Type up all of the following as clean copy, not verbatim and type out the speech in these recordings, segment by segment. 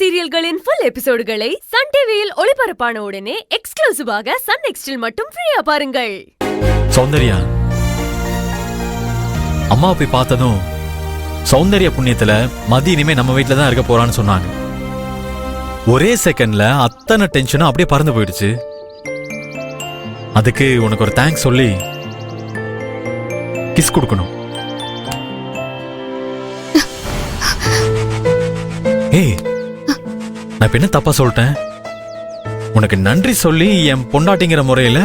சீரியல்களின் full எபிசோடுகளை Sun டிவியில் ஒளிபரப்பான உடனே எக்ஸ்க்ளூசிவாக சன் நெக்ஸ்டில் மட்டும் ஃப்ரீயா பாருங்கள். சௌந்தர்யா அம்மா போய் பார்த்ததும் சௌந்தர்யா புண்ணியத்துல மதி இனிமே நம்ம வீட்டுல தான் இருக்க போறான்னு சொன்னாங்க. ஒரே செகண்ட்ல அத்தனை டென்ஷனும் அப்படியே பறந்து போயிடுச்சு. அதுக்கு உனக்கு ஒரு தேங்க்ஸ் சொல்லி கிஸ் கொடுக்கணும். ஏய், நான் என்ன தப்பா சொல்லிட்டேன்? உனக்கு நன்றி சொல்லி என் பொண்டாட்டிங்கிற முறையில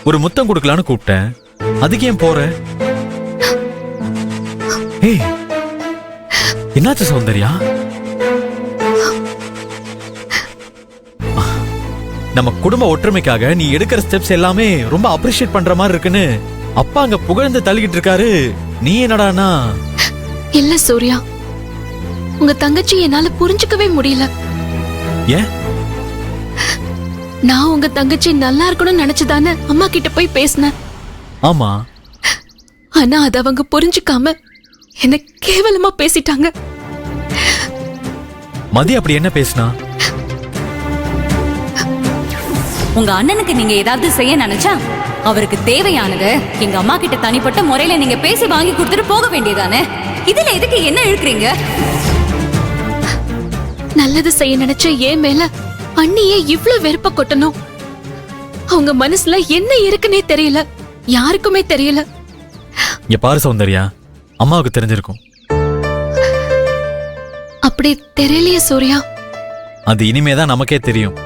ஒரு முத்தம் கொடுக்கலான்னு கூப்பிட்டேன். அதுக்கு ஏன் போற? ஏய், என்னாச்சு சௌந்தர்யா? நம்ம குடும்ப ஒற்றுமைக்காக நீ எடுக்கிற ஸ்டெப்ஸ் எல்லாமே ரொம்ப அப்ரிஷியேட் பண்ற மாதிரி இருக்குன்னு அப்பா அங்க புகழ்ந்து தள்ளிக்கிட்டு இருக்காரு. நீ என்னடானா? இல்ல சூர்யா, உங்க தங்கச்சி என்னால புரிஞ்சுக்கவே முடியல. ஏன்? நான் உங்க தங்கச்சி நல்லா இருக்கணும்னு நினைச்சுதானே அம்மா கிட்ட போய் பேசினேன். ஆமா, ஆனா அத அவங்க புரிஞ்சுக்காம என்ன கேவலமா பேசிட்டாங்க. மதி அப்படி என்ன பேசினா? உங்க அண்ணனுக்கு நீங்க ஏதாவது செய்ய நினைச்சா அவருக்கு தேவையானது எங்க அம்மா கிட்ட தனிப்பட்ட முறையில நீங்க பேசி வாங்கி கொடுத்துட்டு போக வேண்டியதானே. இதுல எதுக்கு என்ன இழுக்கிறீங்க? நல்லது செய்ய நினைச்ச ஏன் மேல அண்ணியே இவ்ளோ வெறுப்ப கொட்டணும்? அவங்க மனசுல என்ன இருக்குன்னே தெரியல, யாருக்குமே தெரியல. இங்க பாரு சௌந்தர்யா, அம்மாவுக்கு தெரிஞ்சிருக்கும். அப்படி தெரியலையே சூர்யா. அது இனிமேதான் நமக்கே தெரியும்.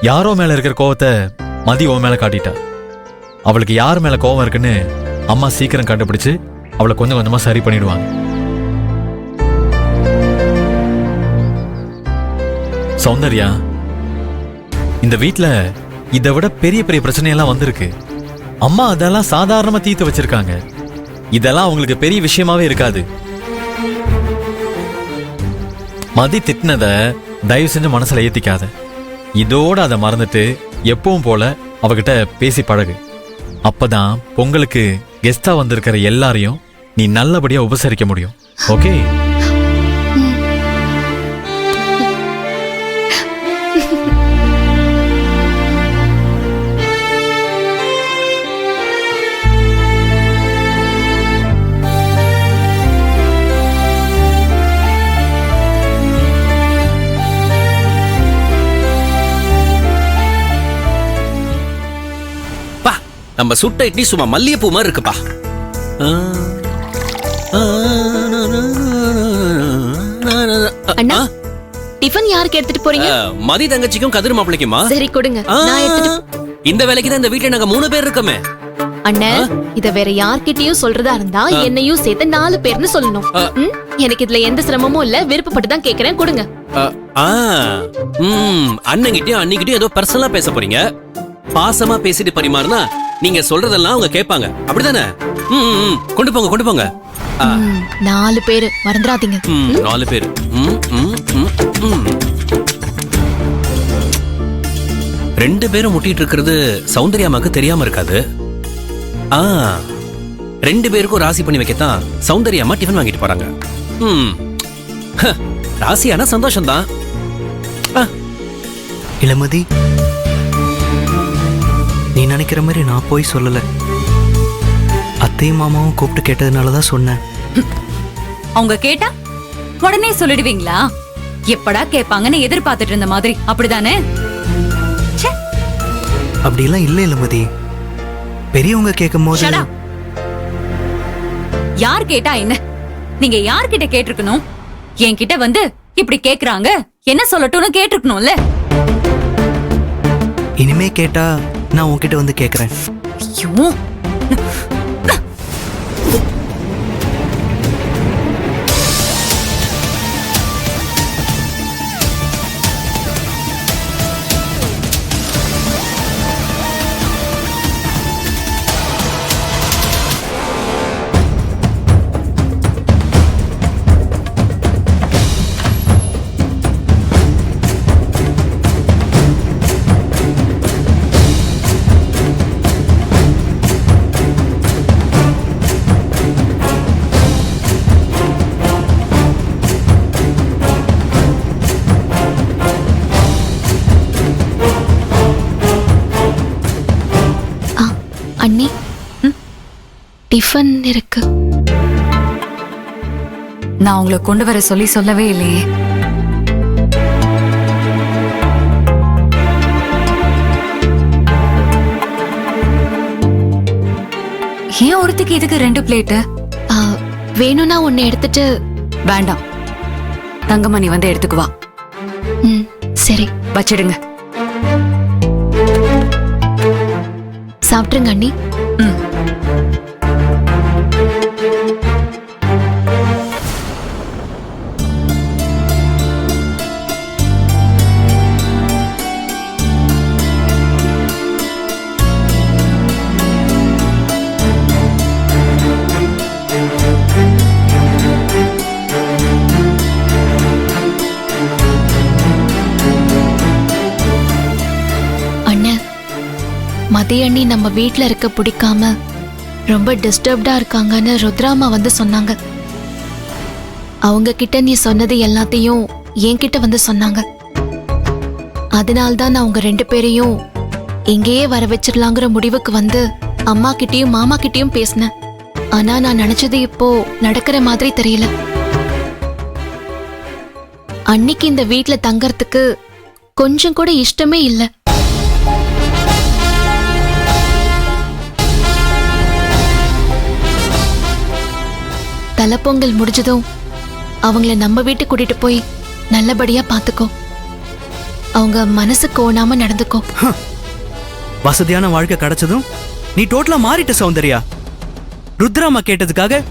யாரோ மேல இருக்கிற கோவத்தை மதி ஓ மேல காட்டிட்டா. அவளுக்கு யார் மேல கோவம் இருக்குன்னு அம்மா சீக்கிரம் கண்டுபிடிச்சு அவளை கொஞ்சம் கொஞ்சமா சரி பண்ணிடுவாங்க. சௌந்தர்யா, இந்த வீட்ல இதை விட பெரிய பெரிய பிரச்சனையெல்லாம் வந்திருக்கு. அம்மா அதெல்லாம் சாதாரணமா தீர்த்து வச்சிருக்காங்க. இதெல்லாம் அவங்களுக்கு பெரிய விஷயமாவே இருக்காது. மதி திட்டினத தயவு செஞ்சு மனசுல ஏத்திக்காத. இதோட அதை மறந்துட்டு எப்பவும் போல அவகிட்ட பேசி பழகு. அப்பதான் பொங்கலுக்கு கெஸ்டா வந்திருக்கிற எல்லாரையும் நீ நல்லபடியா உபசரிக்க முடியும். ஓகே? நம்ம சுட்ட இட்லி சும்மா மல்லிகைப்பூ மாதிரி இருக்குப்பா. அண்ணா, டிஃபன் யாருக்கு எடுத்துட்டு போறீங்க? மதி தங்கச்சிக்கும் கதிர் மாப்பிளைக்குமா? சரி கொடுங்க, நான் எடுத்துட்டு. இந்த வேலைக்கு தான் இந்த வீட்டுல நாங்க 3 பேர் இருக்கோமே. அண்ணா, இத வேற யார்கிட்டயும் சொல்றதா இருந்தா என்னையும் சேர்த்து 4 பேர்னு சொல்லணும். எனக்கு இதுல எந்த சிரமமும் இல்ல, விருப்பப்பட்டு தான் கேக்குறேன், கொடுங்க. அண்ணங்கிட்டயும் அன்னிக்கிட்டயும் ஏதோ பர்சனலா பேச போறீங்க. பாசமா பேசிட்டு பரிமாறினா நீங்க சொல்றதெல்லாம் அவங்க கேட்பாங்க, அப்படிதானே? கொண்டு போங்க, கொண்டு போங்க. 4 பேரு, மறந்துடாதீங்க. 4 பேரு. 2 பேரும் முட்டிட்டு இருக்கிறது சௌந்தர்யாமாக்கு தெரியாம இருக்காது. 2 பேருக்கும் ராசி பண்ணி வைக்கத்தான் சௌந்தர்யாமா டிஃபன் வாங்கிட்டு போறாங்க. ராசியான சந்தோஷம் தான். இளமதி, நீ நினைக்கிற மாதிரி நான் போய் சொல்லல. அத்தையும் மாமாவும் கூப்பிட்டு கேட்டதுனாலதான் சொன்னேன். அவங்க கேட்டா உடனே சொல்லிடுவீங்களா? எப்படா கேட்பாங்கன்னு எதிர்பார்த்துட்டு இருந்த மாதிரி, அப்படிதானே? அப்படிலாம் இல்ல இளமதி. பெரியவங்க கேட்கும் போது யார் கேட்டா என்ன? நீங்க யார்கிட்ட கேட்டிருக்கணும்? என்கிட்ட வந்து இப்படி கேக்குறாங்க, என்ன சொல்லட்டும்னு கேட்டிருக்கணும்ல. இனிமே கேட்டா நான் உன்கிட்ட வந்து கேக்குறேன். ஐயோ, டிஃபன் இருக்கு. நான் உங்களை கொண்டு வர சொல்லவே இல்லையே. ஏன் ஒருத்திக்கு இதுக்கு 2 பிளேட்டு? வேணும்னா ஒன்னு எடுத்துட்டு. வேண்டாம், தங்கமணி வந்து எடுத்துக்குவா. சரி, வச்சிடுங்க. சாப்பிட்டுருங்க அண்ணி. மதிய அண்ணி நம்ம வீட்ல இருக்க பிடிக்காம ரொம்ப டிஸ்டர்ப்டா இருக்காங்கன்னு ருத்ராமா வந்து சொன்னாங்க. அவங்க கிட்ட நீ சொன்னது எல்லாத்தையும் என்கிட்ட வந்து சொன்னாங்க. அதனால்தான் நான் உங்க 2 பேரையும் எங்கேயே வர வச்சிடலாங்கிற முடிவுக்கு வந்து அம்மா கிட்டயும் மாமா கிட்டயும் பேசினேன். ஆனா நான் நினைச்சது இப்போ நடக்கிற மாதிரி தெரியல. அன்னைக்கு இந்த வீட்ல தங்கறதுக்கு கொஞ்சம் கூட இஷ்டமே இல்லை. தலைப்பொங்கல் முடிஞ்சதும் அவங்கள நம்ம வீட்டுக்கு கூட்டிட்டு போய் நல்லபடியா பாத்துக்கோ. அவங்க மனசு கோணாம நடந்துக்கோ. வசதியான வாழ்க்கை கிடைச்சதும் நீ டோட்டலா மாறிட்ட சௌந்தர்யா. ருத்ராமா கேட்டதுக்காக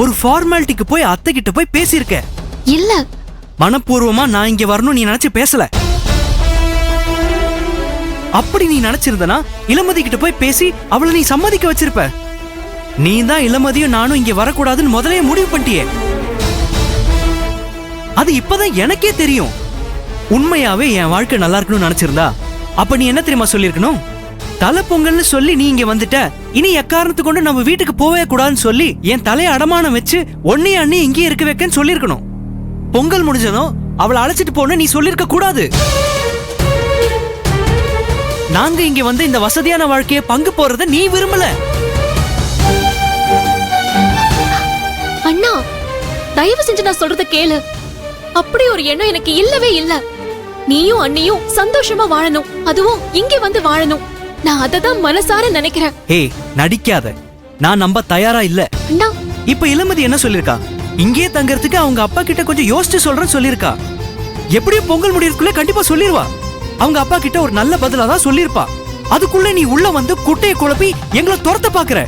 ஒரு ஃபார்மாலிட்டிக்கு போய் அத்தை கிட்ட போய் பேசியிருக்க. இல்ல, மனப்பூர்வமா நான் இங்க வரணும் நீ நினைச்சு பேசல. அப்படி நீ நினைச்சிருந்தனா இளமதி கிட்ட போய் பேசி அவளை நீ சம்மதிக்க வச்சிருப்ப. நீ தான் இளமதியும் நானும் இங்க வரக்கூடாதுன்னு முதலே முடிவு பண்ணிட்டியே. அது இப்பதான் எனக்கே தெரியும். உண்மையாவே என் வாழ்க்கை நல்லா இருக்கணும்னு நினைச்சிருந்தா அப்ப நீ என்ன தெரியுமா சொல்லிருக்கணும்? தலை பொங்கல்னு சொல்லி நீ இங்க வந்துட்ட, இனி எக்காரணத்து கொண்டு நம்ம வீட்டுக்கு போவே கூடாதுன்னு சொல்லி என் தலையை அடமானம் வச்சு ஒன்னே அண்ணி இங்கே இருக்க வைக்கன்னு சொல்லிருக்கணும். பொங்கல் முடிஞ்சதும் அவளை அழைச்சிட்டு போன நீ சொல்லிருக்க கூடாது. நாங்க இங்க வந்து இந்த வசதியான வாழ்க்கையை பங்கு போறத நீ விரும்பல. அண்ணா, தயவு செஞ்சு நான் சொல்றத கேளு. அப்படி ஒரு எண்ணம் எனக்கு இல்லவே இல்ல. நீயும் அண்ணியும் சந்தோஷமா வாழணும், அதுவும் இங்க வந்து வாழணும். நான் அததான் மனசார நினைக்கிறேன். ஏய், நடிக்காத. நான் நம்ப தயாரா இல்ல. அண்ணா, இப்ப இளமதி என்ன சொல்லிருக்கா? இங்கே தங்கறதுக்கு அவங்க அப்பா கிட்ட கொஞ்சம் யோசிச்சு சொல்றேன்னு சொல்லிருக்கா. எப்படியும் பொங்கல் முடியறதுக்குள்ள கண்டிப்பா சொல்லிருவா. அவங்க அப்பா கிட்ட ஒரு நல்ல பதிலா தான் சொல்லிருப்பா. அதுக்குள்ள நீ உள்ள வந்து குட்டையை குழப்பி எங்களை துரத்த பாக்குற.